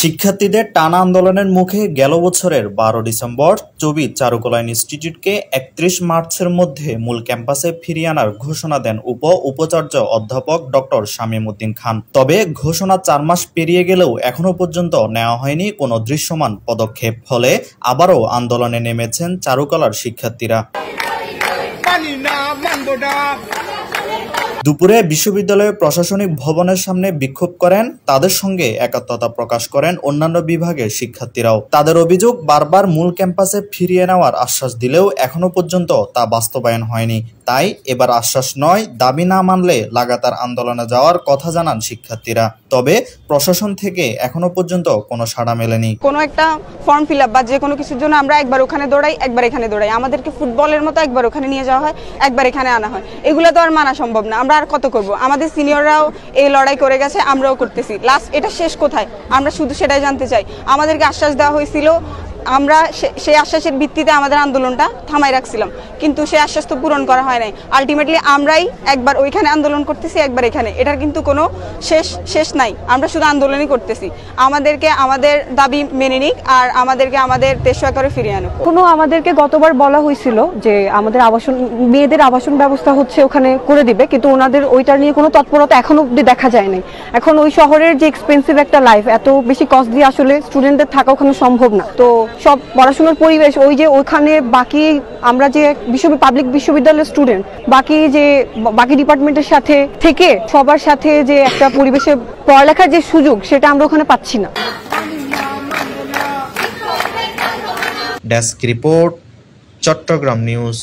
শিক্ষার্থীদের টানা আন্দোলনের মুখে গেল বছরের 12 ডিসেম্বর চবি চারুকলা ইনস্টিটিউটকে 31 মার্চের মধ্যে মূল ক্যাম্পাসে ফিরিয়ে আনার ঘোষণা দেন উপাচার্য অধ্যাপক ডক্টর শামীম উদ্দিন খান। তবে ঘোষণা 4 মাস পেরিয়ে গেলেও এখনো পর্যন্ত নেওয়া হয়নি কোনো দৃশ্যমান পদক্ষেপ। ফলে আবারও আন্দোলনে নেমেছেন চারুকলার শিক্ষার্থীরা। দুপুরে বিশ্ববিদ্যালয়ের প্রশাসনিক ভবনের সামনে বিক্ষোভ করেন। তাদের সঙ্গে একাত্মতা প্রকাশ করেন অন্যান্য বিভাগের শিক্ষার্থীরাও। তাদের অভিযোগ, বারবার মূল ক্যাম্পাসে ফিরিয়ে নেওয়ার আশ্বাস দিলেও এখনো পর্যন্ত তা বাস্তবায়ন হয়নি। তাই এবার আশ্বাস নয়, দাবি না মানলে লাগাতার আন্দোলনে যাওয়ার কথা জানান শিক্ষার্থীরা। তবে প্রশাসন থেকে এখনো পর্যন্ত কোনো সাড়া মেলেনি। কোনো একটা ফর্ম ফিল আপ বা যে কোনো কিছুর জন্য আমরা একবার ওখানে দৌড়াই, একবার এখানে দৌড়াই। আমাদেরকে ফুটবলের মতো একবার ওখানে নিয়ে যাওয়া হয়, একবার এখানে আনা হয়। এগুলো তো আর মানা সম্ভব না। আমরা আর কত করব? আমাদের সিনিয়ররাও এই লড়াই করে গেছে, আমরাও করতেছি। লাস্ট এটা শেষ কোথায় আমরা শুধু সেটাই জানতে চাই। আমাদেরকে আশ্বাস দেওয়া হয়েছিল, আমরা সেই আশ্বাসের ভিত্তিতে আমাদের আন্দোলনটা থামাই রাখছিলাম, কিন্তু সেই আশ্বাস তো পূরণ করা হয় নাই। আলটিমেটলি আমরাই একবার ওইখানে আন্দোলন করতেছি, একবার এখানে। এটার কিন্তু কোনো শেষ নাই। আমরা শুধু আন্দোলনই করতেছি। আমাদেরকে আমাদের দাবি মেনে নিক আর আমাদেরকে আমাদের 23 একরে ফিরিয়ে আনুক। আমাদেরকে গতবার বলা হয়েছিল যে আমাদের মেয়েদের আবাসন ব্যবস্থা হচ্ছে ওখানে করে দিবে, কিন্তু ওনাদের ওইটার নিয়ে কোনো তৎপরতা এখনো অব্দি দেখা যায় নাই। এখন ওই শহরের যে এক্সপেন্সিভ একটা লাইফ, এত বেশি কস্টলি, আসলে স্টুডেন্টদের থাকা ওখানে সম্ভব না। তো সব পড়াশোনার পরিবেশ ওই যে ওখানে বাকি আমরা যে পাবলিক বিশ্ববিদ্যালয়ের স্টুডেন্ট বাকি ডিপার্টমেন্টের সাথে থেকে সবার সাথে যে একটা পরিবেশে পড়ালেখার যে সুযোগ, সেটা আমরা ওখানে পাচ্ছি না। Desk report, Chattogram news.